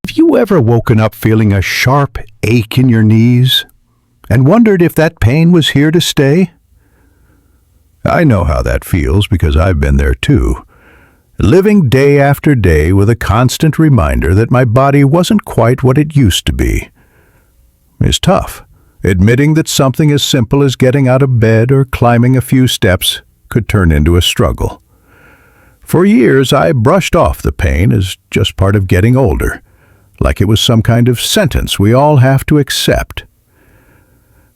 Have you ever woken up feeling a sharp ache in your knees and wondered if that pain was here to stay? I know how that feels because I've been there too. Living day after day with a constant reminder that my body wasn't quite what it used to be is tough. Admitting that something as simple as getting out of bed or climbing a few steps could turn into a struggle. For years, I brushed off the pain as just part of getting older, like it was some kind of sentence we all have to accept.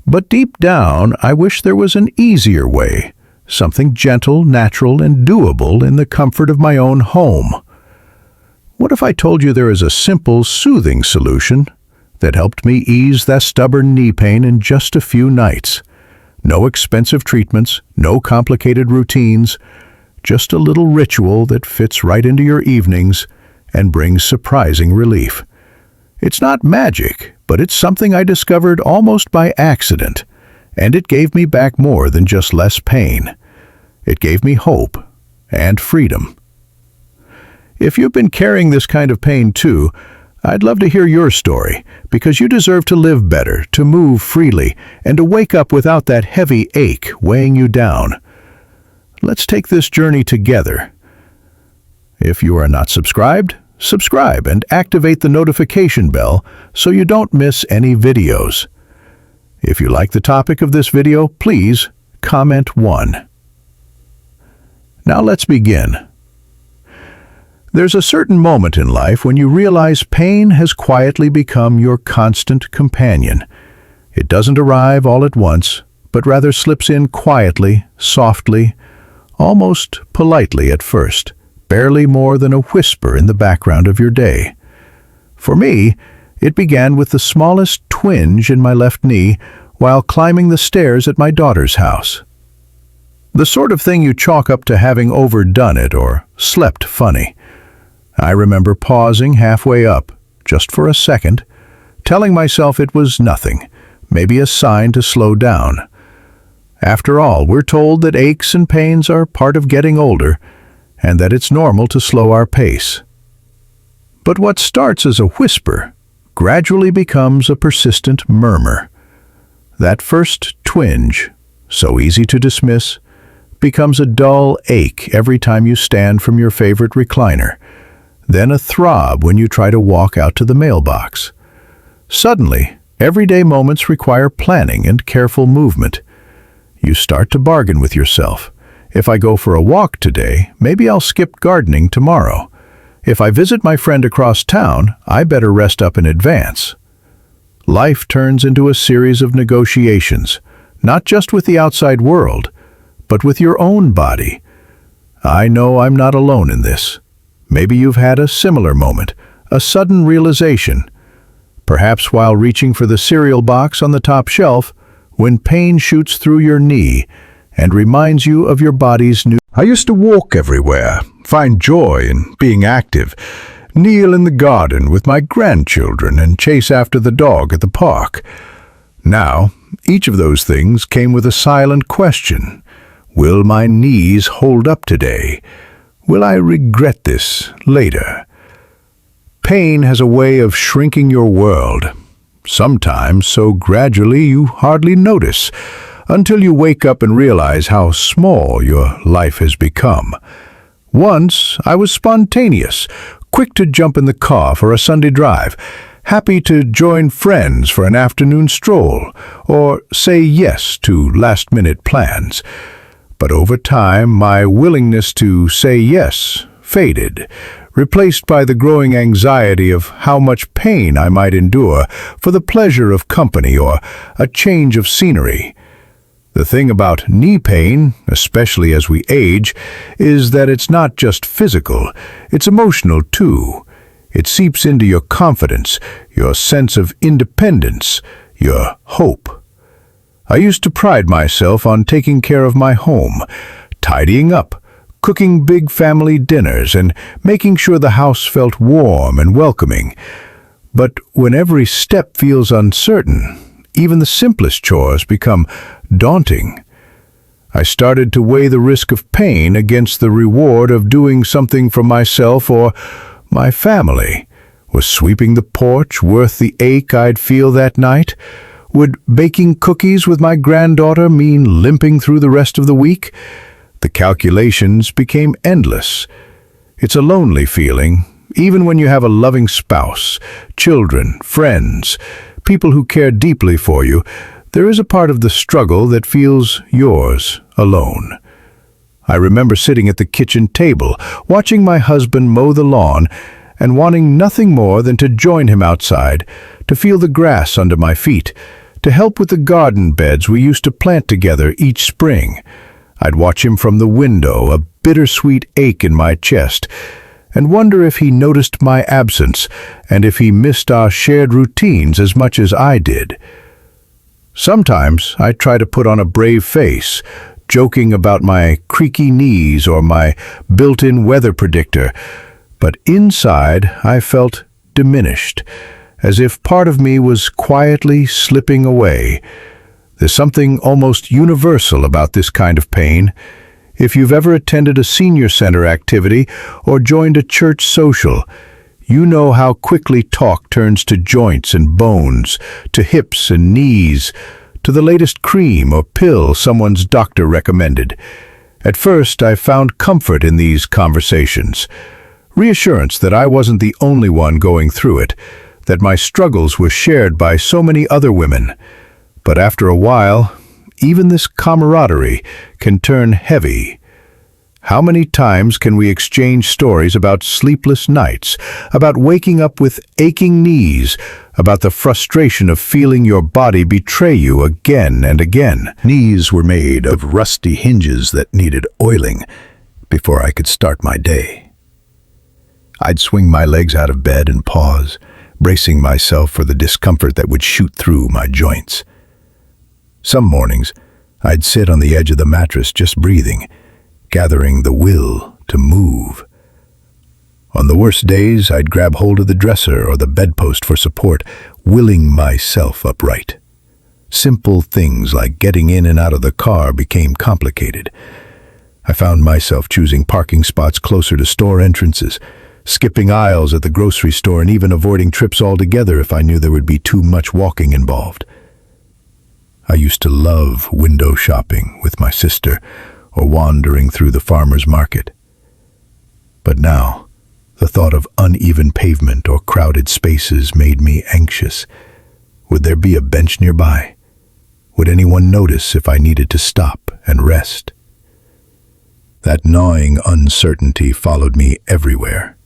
But deep down, I wish there was an easier way, something gentle, natural, and doable in the comfort of my own home. What if I told you there is a simple, soothing solution that helped me ease that stubborn knee pain in just a few nights? No expensive treatments, no complicated routines, just a little ritual that fits right into your evenings and brings surprising relief. It's not magic, but it's something I discovered almost by accident, and it gave me back more than just less pain. It gave me hope and freedom. If you've been carrying this kind of pain too, I'd love to hear your story, because you deserve to live better, to move freely, and to wake up without that heavy ache weighing you down. Let's take this journey together. If you are not subscribed, subscribe and activate the notification bell so you don't miss any videos. If you like the topic of this video, please comment 1. Now let's begin. There's a certain moment in life when you realize pain has quietly become your constant companion. It doesn't arrive all at once, but rather slips in quietly, softly, almost politely at first, barely more than a whisper in the background of your day. For me, it began with the smallest twinge in my left knee while climbing the stairs at my daughter's house. The sort of thing you chalk up to having overdone it or slept funny. I remember pausing halfway up, just for a second, telling myself it was nothing, maybe a sign to slow down. After all, we're told that aches and pains are part of getting older, and that it's normal to slow our pace. But what starts as a whisper gradually becomes a persistent murmur. That first twinge, so easy to dismiss, becomes a dull ache every time you stand from your favorite recliner, then a throb when you try to walk out to the mailbox. Suddenly, everyday moments require planning and careful movement. You start to bargain with yourself. If I go for a walk today, maybe I'll skip gardening tomorrow. If I visit my friend across town, I better rest up in advance. Life turns into a series of negotiations, not just with the outside world, but with your own body. I know I'm not alone in this. Maybe you've had a similar moment, a sudden realization, perhaps while reaching for the cereal box on the top shelf, when pain shoots through your knee and reminds you of your body's new. I used to walk everywhere, find joy in being active, kneel in the garden with my grandchildren and chase after the dog at the park. Now, each of those things came with a silent question. Will my knees hold up today? Will I regret this later? Pain has a way of shrinking your world, sometimes so gradually you hardly notice, until you wake up and realize how small your life has become. Once, I was spontaneous, quick to jump in the car for a Sunday drive, happy to join friends for an afternoon stroll, or say yes to last-minute plans. But over time, my willingness to say yes faded, replaced by the growing anxiety of how much pain I might endure for the pleasure of company or a change of scenery. The thing about knee pain, especially as we age, is that it's not just physical, it's emotional too. It seeps into your confidence, your sense of independence, your hope. I used to pride myself on taking care of my home, tidying up, cooking big family dinners, and making sure the house felt warm and welcoming. But when every step feels uncertain, even the simplest chores become daunting. I started to weigh the risk of pain against the reward of doing something for myself or my family, Was sweeping the porch worth the ache I'd feel that night? Would baking cookies with my granddaughter mean limping through the rest of the week? The calculations became endless. It's a lonely feeling, even when you have a loving spouse, children, friends, people who care deeply for you. There is a part of the struggle that feels yours alone. I remember sitting at the kitchen table, watching my husband mow the lawn, and wanting nothing more than to join him outside, to feel the grass under my feet, to help with the garden beds we used to plant together each spring. I'd watch him from the window, a bittersweet ache in my chest, and wonder if he noticed my absence and if he missed our shared routines as much as I did. Sometimes I'd try to put on a brave face, joking about my creaky knees or my built-in weather predictor, but inside I felt diminished, as if part of me was quietly slipping away. There's something almost universal about this kind of pain. If you've ever attended a senior center activity or joined a church social, you know how quickly talk turns to joints and bones, to hips and knees, to the latest cream or pill someone's doctor recommended. At first, I found comfort in these conversations. Reassurance that I wasn't the only one going through it, that my struggles were shared by so many other women. But after a while, even this camaraderie can turn heavy. How many times can we exchange stories about sleepless nights, about waking up with aching knees, about the frustration of feeling your body betray you again and again? Knees were made of rusty hinges that needed oiling before I could start my day. I'd swing my legs out of bed and pause, bracing myself for the discomfort that would shoot through my joints. Some mornings, I'd sit on the edge of the mattress just breathing, gathering the will to move. On the worst days, I'd grab hold of the dresser or the bedpost for support, willing myself upright. Simple things like getting in and out of the car became complicated. I found myself choosing parking spots closer to store entrances, skipping aisles at the grocery store, and even avoiding trips altogether if I knew there would be too much walking involved. I used to love window shopping with my sister or wandering through the farmer's market. But now, the thought of uneven pavement or crowded spaces made me anxious. Would there be a bench nearby? Would anyone notice if I needed to stop and rest? That gnawing uncertainty followed me everywhere.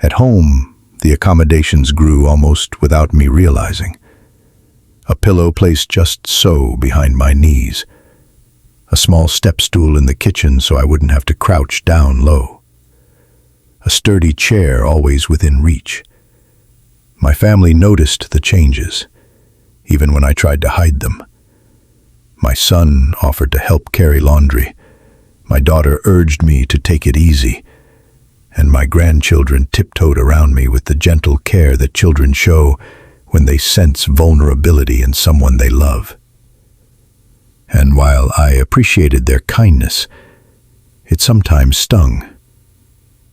At home, the accommodations grew almost without me realizing. A pillow placed just so behind my knees. A small step stool in the kitchen so I wouldn't have to crouch down low. A sturdy chair always within reach. My family noticed the changes, even when I tried to hide them. My son offered to help carry laundry. My daughter urged me to take it easy, and my grandchildren tiptoed around me with the gentle care that children show when they sense vulnerability in someone they love. And while I appreciated their kindness, it sometimes stung.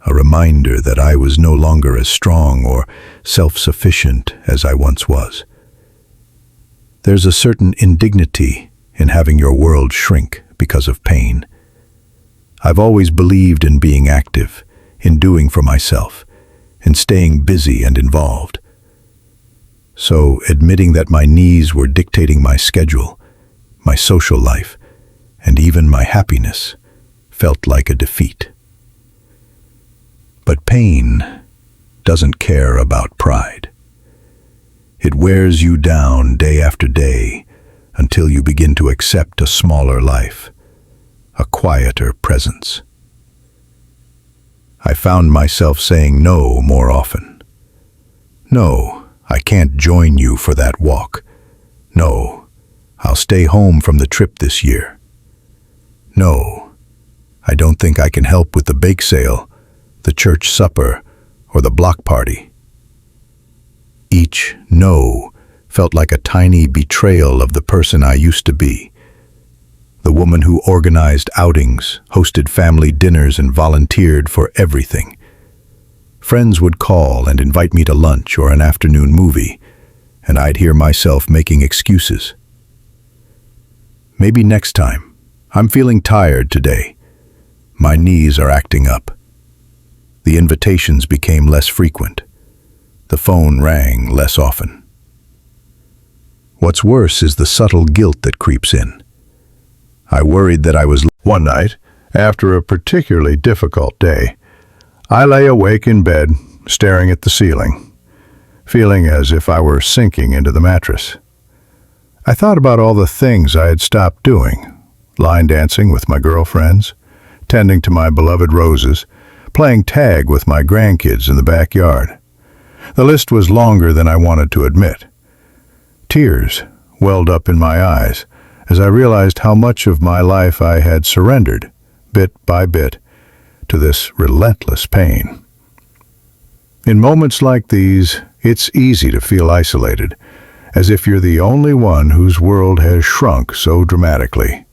A reminder that I was no longer as strong or self-sufficient as I once was. There's a certain indignity in having your world shrink because of pain. I've always believed in being active, in doing for myself, in staying busy and involved. So admitting that my knees were dictating my schedule, my social life, and even my happiness felt like a defeat. But pain doesn't care about pride. It wears you down day after day until you begin to accept a smaller life, a quieter presence. I found myself saying no more often. No, I can't join you for that walk. No, I'll stay home from the trip this year. No, I don't think I can help with the bake sale, the church supper, or the block party. Each no felt like a tiny betrayal of the person I used to be. The woman who organized outings, hosted family dinners, and volunteered for everything. Friends would call and invite me to lunch or an afternoon movie, and I'd hear myself making excuses. Maybe next time. I'm feeling tired today. My knees are acting up. The invitations became less frequent. The phone rang less often. What's worse is the subtle guilt that creeps in. I worried that I was... One night, after a particularly difficult day, I lay awake in bed, staring at the ceiling, feeling as if I were sinking into the mattress. I thought about all the things I had stopped doing: line dancing with my girlfriends, tending to my beloved roses, playing tag with my grandkids in the backyard. The list was longer than I wanted to admit. Tears welled up in my eyes as I realized how much of my life I had surrendered, bit by bit, to this relentless pain. In moments like these, it's easy to feel isolated, as if you're the only one whose world has shrunk so dramatically.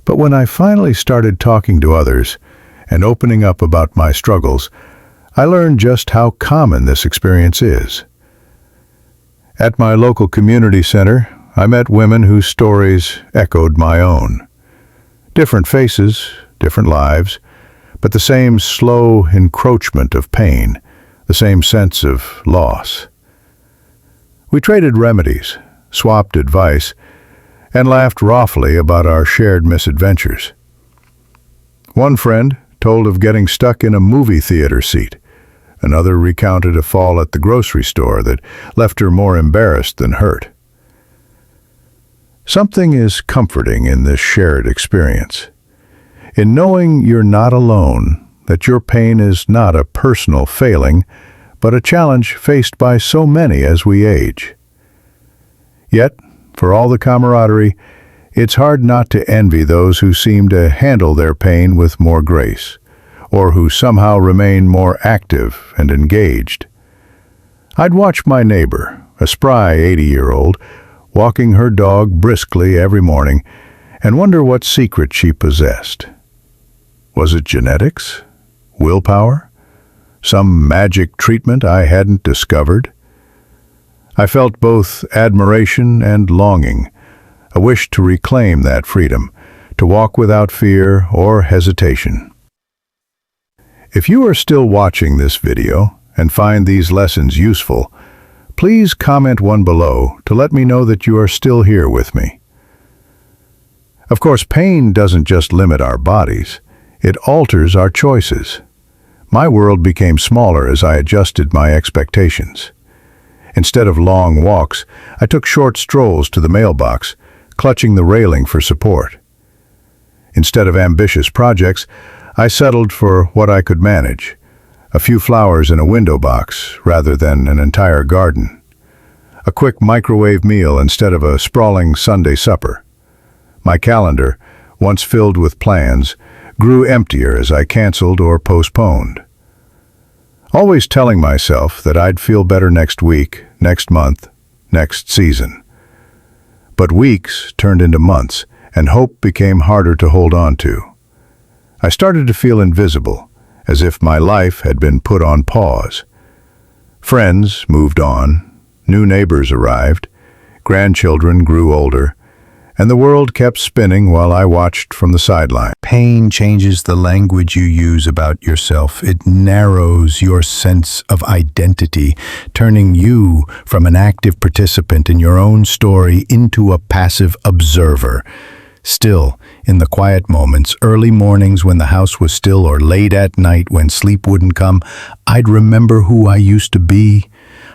But when I finally started talking to others and opening up about my struggles, I learned just how common this experience is. At my local community center, I met women whose stories echoed my own. Different faces, different lives, but the same slow encroachment of pain, the same sense of loss. We traded remedies, swapped advice, and laughed roughly about our shared misadventures. One friend told of getting stuck in a movie theater seat. Another recounted a fall at the grocery store that left her more embarrassed than hurt. Something is comforting in this shared experience, in knowing you're not alone, that your pain is not a personal failing, but a challenge faced by so many as we age. Yet, for all the camaraderie, it's hard not to envy those who seem to handle their pain with more grace, or who somehow remain more active and engaged. I'd watch my neighbor, a spry 80-year-old, walking her dog briskly every morning, and wonder what secret she possessed. Was it genetics? Willpower? Some magic treatment I hadn't discovered? I felt both admiration and longing, a wish to reclaim that freedom, to walk without fear or hesitation. If you are still watching this video and find these lessons useful, please comment one below to let me know that you are still here with me. Of course, pain doesn't just limit our bodies, it alters our choices. My world became smaller as I adjusted my expectations. Instead of long walks, I took short strolls to the mailbox, clutching the railing for support. Instead of ambitious projects, I settled for what I could manage: a few flowers in a window box rather than an entire garden. A quick microwave meal instead of a sprawling Sunday supper. My calendar, once filled with plans, grew emptier as I canceled or postponed. Always telling myself that I'd feel better next week, next month, next season. But weeks turned into months, and hope became harder to hold on to. I started to feel invisible, as if my life had been put on pause. Friends moved on, new neighbors arrived, grandchildren grew older, and the world kept spinning while I watched from the sideline. Pain changes the language you use about yourself. It narrows your sense of identity, turning you from an active participant in your own story into a passive observer. Still, in the quiet moments, early mornings when the house was still or late at night when sleep wouldn't come, I'd remember who I used to be.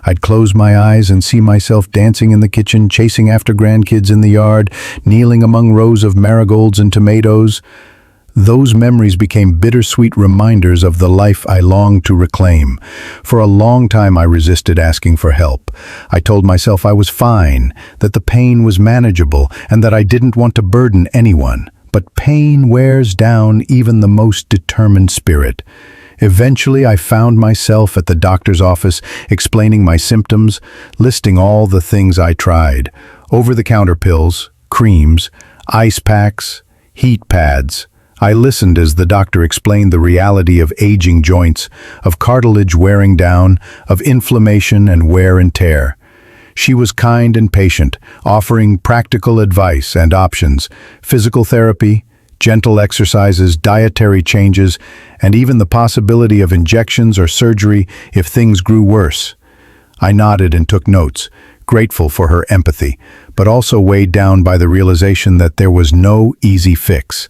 I'd close my eyes and see myself dancing in the kitchen, chasing after grandkids in the yard, kneeling among rows of marigolds and tomatoes. Those memories became bittersweet reminders of the life I longed to reclaim. For a long time I resisted asking for help. I told myself I was fine, that the pain was manageable, and that I didn't want to burden anyone. But pain wears down even the most determined spirit. Eventually, I found myself at the doctor's office, explaining my symptoms, listing all the things I tried: over-the-counter pills, creams, ice packs, heat pads. I listened as the doctor explained the reality of aging joints, of cartilage wearing down, of inflammation and wear and tear. She was kind and patient, offering practical advice and options, physical therapy, gentle exercises, dietary changes, and even the possibility of injections or surgery if things grew worse. I nodded and took notes, grateful for her empathy, but also weighed down by the realization that there was no easy fix.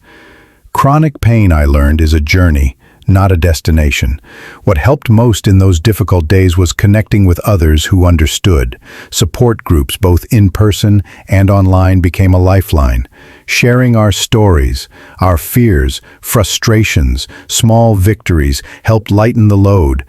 Chronic pain, I learned, is a journey, not a destination. What helped most in those difficult days was connecting with others who understood. Support groups, both in person and online, became a lifeline. Sharing our stories, our fears, frustrations, small victories helped lighten the load.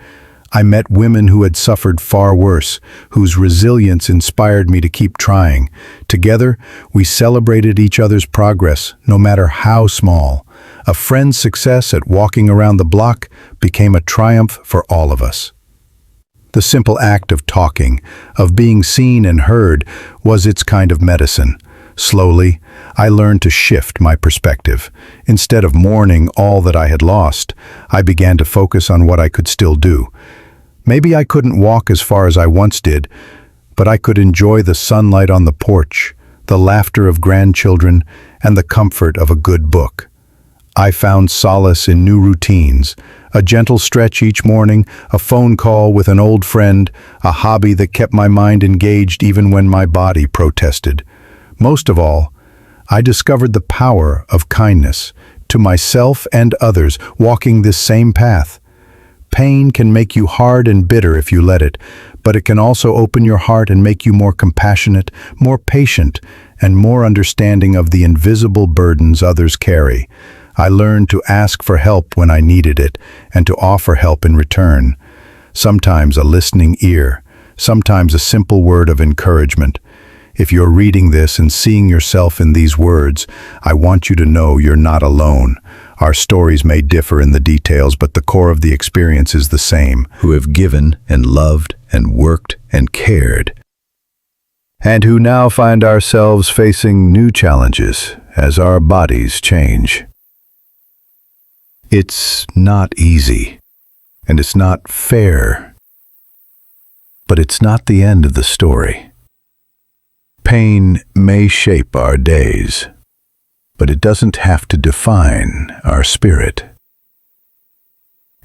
I met women who had suffered far worse, whose resilience inspired me to keep trying. Together, we celebrated each other's progress, no matter how small. A friend's success at walking around the block became a triumph for all of us. The simple act of talking, of being seen and heard, was its kind of medicine. Slowly, I learned to shift my perspective. Instead of mourning all that I had lost, I began to focus on what I could still do. Maybe I couldn't walk as far as I once did, but I could enjoy the sunlight on the porch, the laughter of grandchildren, and the comfort of a good book. I found solace in new routines, a gentle stretch each morning, a phone call with an old friend, a hobby that kept my mind engaged even when my body protested. Most of all, I discovered the power of kindness to myself and others walking this same path. Pain can make you hard and bitter if you let it, but it can also open your heart and make you more compassionate, more patient, and more understanding of the invisible burdens others carry. I learned to ask for help when I needed it, and to offer help in return. Sometimes a listening ear, sometimes a simple word of encouragement. If you're reading this and seeing yourself in these words, I want you to know you're not alone. Our stories may differ in the details, but the core of the experience is the same. Who have given and loved and worked and cared, and who now find ourselves facing new challenges as our bodies change. It's not easy, and it's not fair, but it's not the end of the story. Pain may shape our days, but it doesn't have to define our spirit.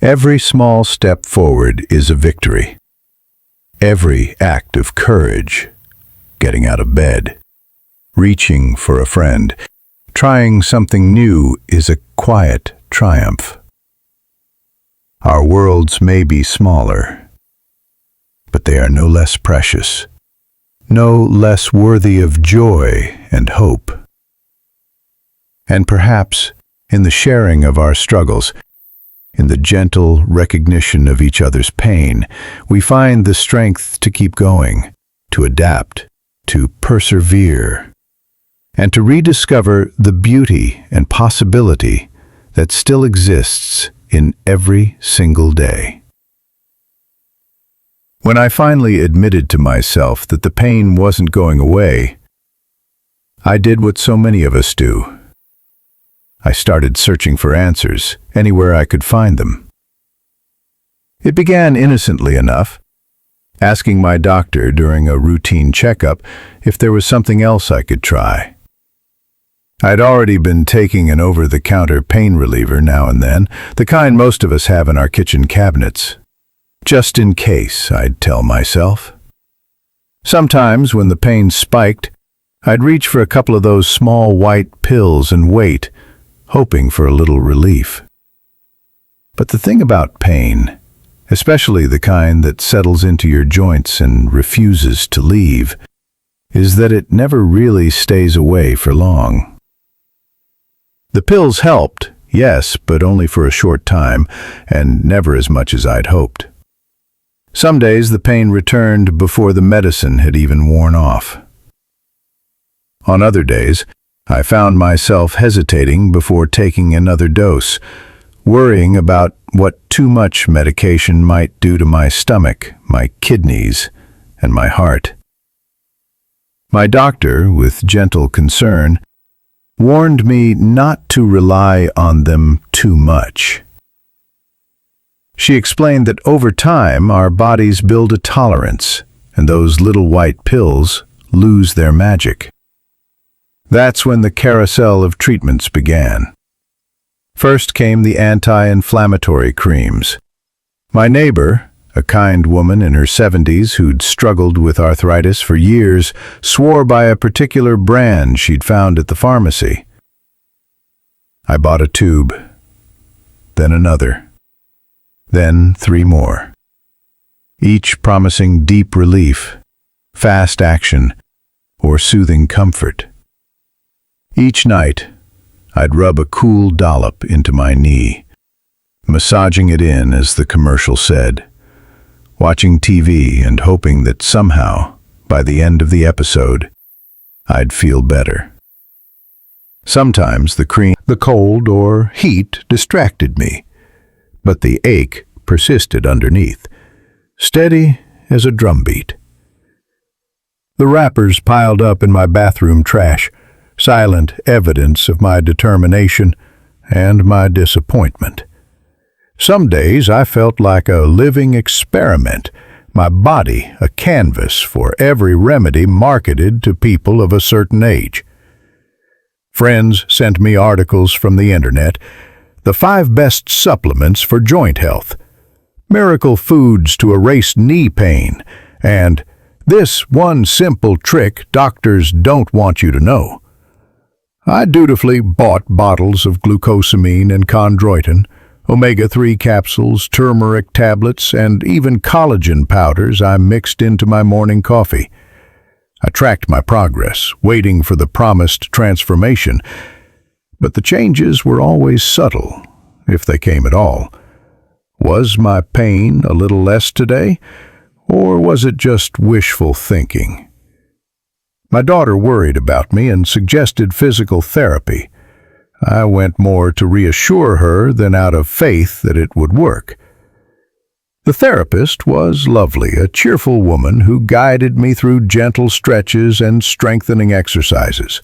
Every small step forward is a victory. Every act of courage, getting out of bed, reaching for a friend, trying something new is a quiet triumph. Our worlds may be smaller, but they are no less precious, no less worthy of joy and hope. And perhaps, in the sharing of our struggles, in the gentle recognition of each other's pain, we find the strength to keep going, to adapt, to persevere, and to rediscover the beauty and possibility that still exists in every single day. When I finally admitted to myself that the pain wasn't going away, I did what so many of us do. I started searching for answers anywhere I could find them. It began innocently enough, asking my doctor during a routine checkup if there was something else I could try. I'd already been taking an over-the-counter pain reliever now and then, the kind most of us have in our kitchen cabinets. Just in case, I'd tell myself. Sometimes, when the pain spiked, I'd reach for a couple of those small white pills and wait, hoping for a little relief. But the thing about pain, especially the kind that settles into your joints and refuses to leave, is that it never really stays away for long. The pills helped, yes, but only for a short time, and never as much as I'd hoped. Some days the pain returned before the medicine had even worn off. On other days, I found myself hesitating before taking another dose, worrying about what too much medication might do to my stomach, my kidneys, and my heart. My doctor, with gentle concern, warned me not to rely on them too much. She explained that over time our bodies build a tolerance, and those little white pills lose their magic. That's when the carousel of treatments began. First came the anti-inflammatory creams. My neighbor, a kind woman in her 70s who'd struggled with arthritis for years, swore by a particular brand she'd found at the pharmacy. I bought a tube, then another, then 3 more, each promising deep relief, fast action, or soothing comfort. Each night, I'd rub a cool dollop into my knee, massaging it in as the commercial said, watching TV and hoping that somehow, by the end of the episode, I'd feel better. Sometimes the cold or heat distracted me, but the ache persisted underneath, steady as a drumbeat. The wrappers piled up in my bathroom trash, silent evidence of my determination and my disappointment. Some days I felt like a living experiment, my body a canvas for every remedy marketed to people of a certain age. Friends sent me articles from the internet, the 5 best supplements for joint health, miracle foods to erase knee pain, and this one simple trick doctors don't want you to know. I dutifully bought bottles of glucosamine and chondroitin, omega-3 capsules, turmeric tablets, and even collagen powders I mixed into my morning coffee. I tracked my progress, waiting for the promised transformation, but the changes were always subtle, if they came at all. Was my pain a little less today, or was it just wishful thinking? My daughter worried about me and suggested physical therapy. I went more to reassure her than out of faith that it would work. The therapist was lovely, a cheerful woman who guided me through gentle stretches and strengthening exercises.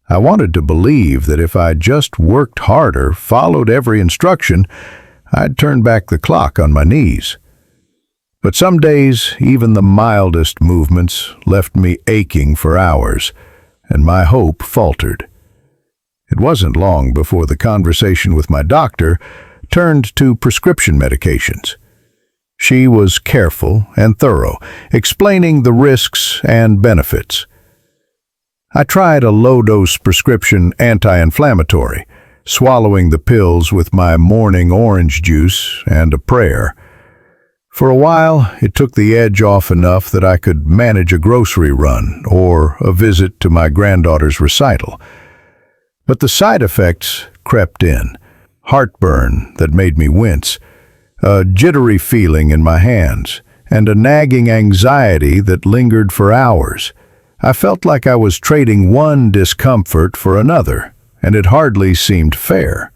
I wanted to believe that if I just worked harder, followed every instruction, I'd turn back the clock on my knees. But some days, even the mildest movements left me aching for hours, and my hope faltered. It wasn't long before the conversation with my doctor turned to prescription medications. She was careful and thorough, explaining the risks and benefits. I tried a low-dose prescription anti-inflammatory, swallowing the pills with my morning orange juice and a prayer. For a while, it took the edge off enough that I could manage a grocery run or a visit to my granddaughter's recital. But the side effects crept in. Heartburn that made me wince, a jittery feeling in my hands, and a nagging anxiety that lingered for hours. I felt like I was trading one discomfort for another, and it hardly seemed fair.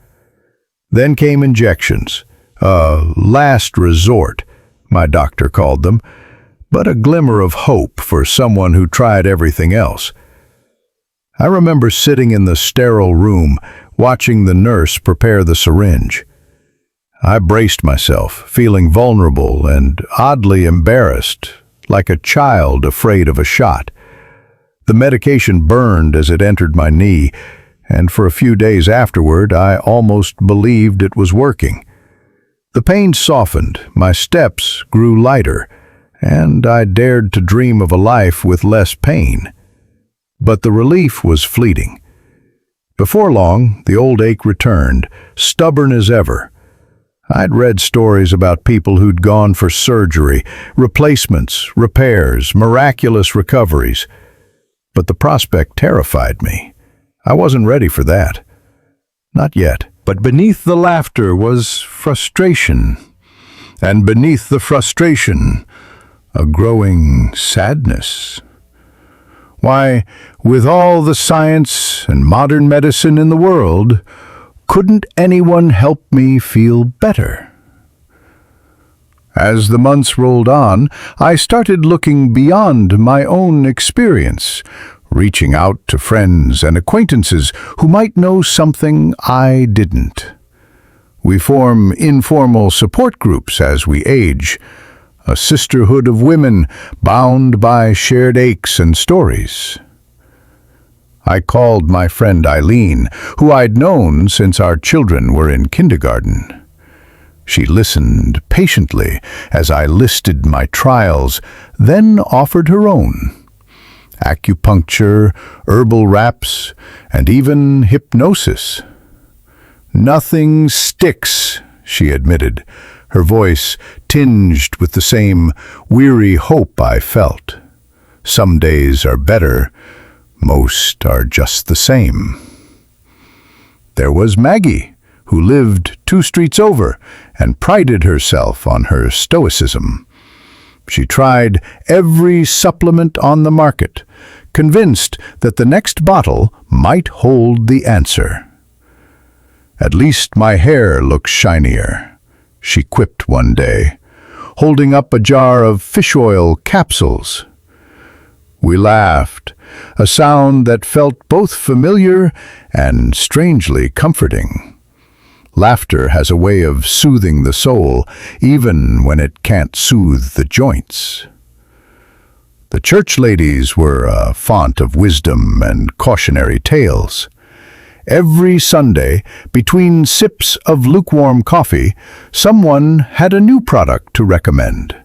Then came injections, a last resort, my doctor called them, but a glimmer of hope for someone who tried everything else. I remember sitting in the sterile room, watching the nurse prepare the syringe. I braced myself, feeling vulnerable and oddly embarrassed, like a child afraid of a shot. The medication burned as it entered my knee, and for a few days afterward I almost believed it was working. The pain softened, my steps grew lighter, and I dared to dream of a life with less pain. But the relief was fleeting. Before long, the old ache returned, stubborn as ever. I'd read stories about people who'd gone for surgery, replacements, repairs, miraculous recoveries. But the prospect terrified me. I wasn't ready for that. Not yet. But beneath the laughter was frustration, and beneath the frustration, a growing sadness. Why, with all the science and modern medicine in the world, couldn't anyone help me feel better? As the months rolled on, I started looking beyond my own experience, reaching out to friends and acquaintances who might know something I didn't. We form informal support groups as we age, a sisterhood of women bound by shared aches and stories. I called my friend Eileen, who I'd known since our children were in kindergarten. She listened patiently as I listed my trials, then offered her own. Acupuncture, herbal wraps, and even hypnosis. "Nothing sticks," she admitted, her voice tinged with the same weary hope I felt. Some days are better, most are just the same. There was Maggie, who lived 2 streets over and prided herself on her stoicism. She tried every supplement on the market, convinced that the next bottle might hold the answer. "At least my hair looks shinier," she quipped one day, holding up a jar of fish oil capsules. We laughed, a sound that felt both familiar and strangely comforting. Laughter has a way of soothing the soul, even when it can't soothe the joints. The church ladies were a font of wisdom and cautionary tales. Every Sunday, between sips of lukewarm coffee, someone had a new product to recommend.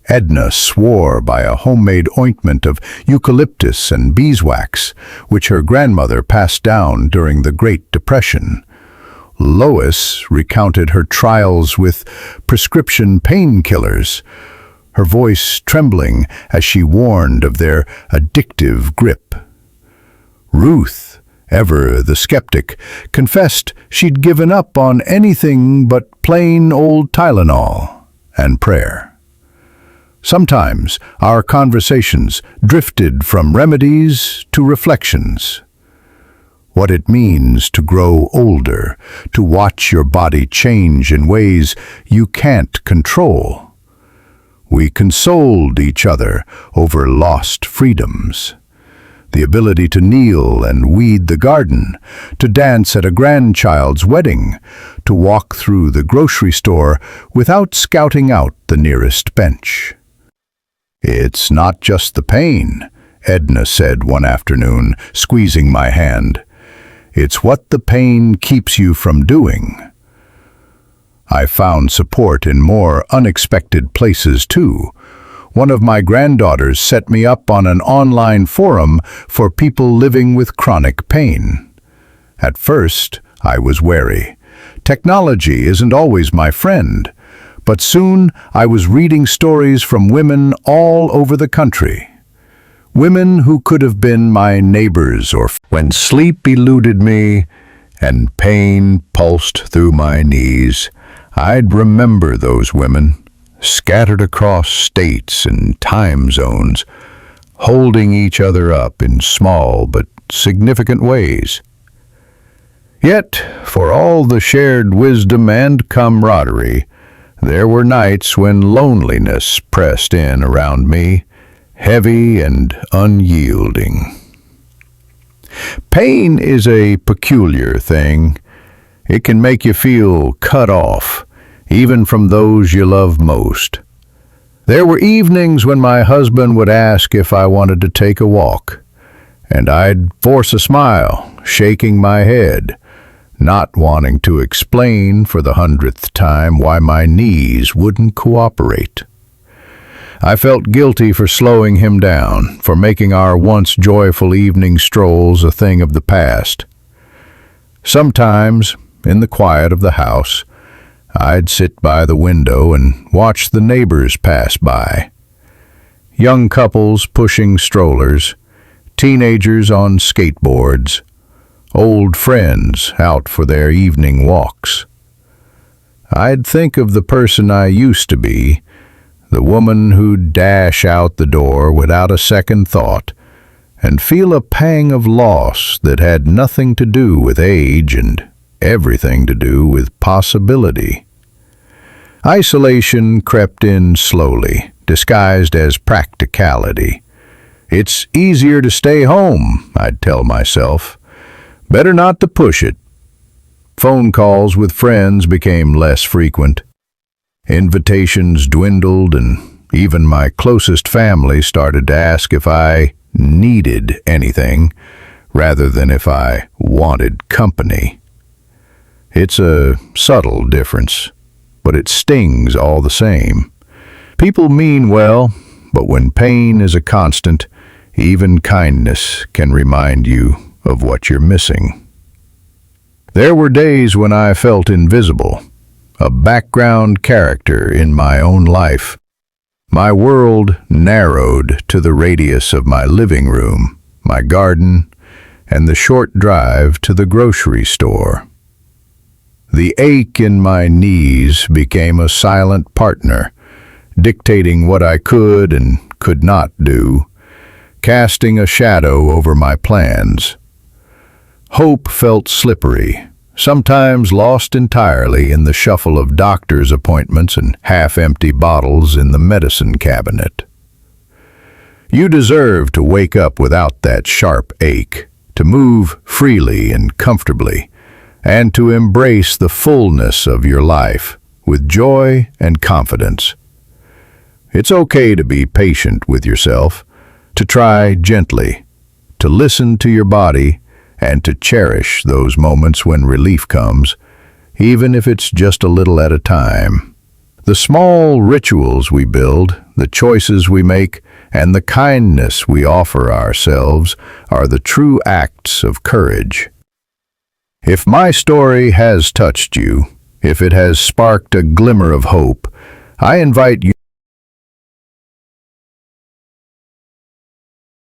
Edna swore by a homemade ointment of eucalyptus and beeswax, which her grandmother passed down during the Great Depression. Lois recounted her trials with prescription painkillers, her voice trembling as she warned of their addictive grip. Ruth, ever the skeptic, confessed she'd given up on anything but plain old Tylenol and prayer. Sometimes our conversations drifted from remedies to reflections. What it means to grow older, to watch your body change in ways you can't control. We consoled each other over lost freedoms. The ability to kneel and weed the garden, to dance at a grandchild's wedding, to walk through the grocery store without scouting out the nearest bench. "It's not just the pain," Edna said one afternoon, squeezing my hand. "It's what the pain keeps you from doing." I found support in more unexpected places too. One of my granddaughters set me up on an online forum for people living with chronic pain. At first, I was wary. Technology isn't always my friend. But soon I was reading stories from women all over the country. Women who could have been my neighbors or when sleep eluded me and pain pulsed through my knees, I'd remember those women, scattered across states and time zones, holding each other up in small but significant ways. Yet, for all the shared wisdom and camaraderie, there were nights when loneliness pressed in around me, heavy and unyielding. Pain is a peculiar thing. It can make you feel cut off, even from those you love most. There were evenings when my husband would ask if I wanted to take a walk, and I'd force a smile, shaking my head, not wanting to explain for the 100th time why my knees wouldn't cooperate. I felt guilty for slowing him down, for making our once joyful evening strolls a thing of the past. Sometimes, in the quiet of the house, I'd sit by the window and watch the neighbors pass by. Young couples pushing strollers, teenagers on skateboards, old friends out for their evening walks. I'd think of the person I used to be, the woman who'd dash out the door without a second thought, and feel a pang of loss that had nothing to do with age and everything to do with possibility. Isolation crept in slowly, disguised as practicality. It's easier to stay home, I'd tell myself. Better not to push it. Phone calls with friends became less frequent. Invitations dwindled, and even my closest family started to ask if I needed anything, rather than if I wanted company. It's a subtle difference, but it stings all the same. People mean well, but when pain is a constant, even kindness can remind you of what you're missing. There were days when I felt invisible, a background character in my own life. My world narrowed to the radius of my living room, my garden, and the short drive to the grocery store. The ache in my knees became a silent partner, dictating what I could and could not do, casting a shadow over my plans. Hope felt slippery, sometimes lost entirely in the shuffle of doctor's appointments and half-empty bottles in the medicine cabinet. You deserve to wake up without that sharp ache, to move freely and comfortably, and to embrace the fullness of your life with joy and confidence. It's okay to be patient with yourself, to try gently, to listen to your body, and to cherish those moments when relief comes, even if it's just a little at a time. The small rituals we build, the choices we make, and the kindness we offer ourselves are the true acts of courage. If my story has touched you, if it has sparked a glimmer of hope, I invite you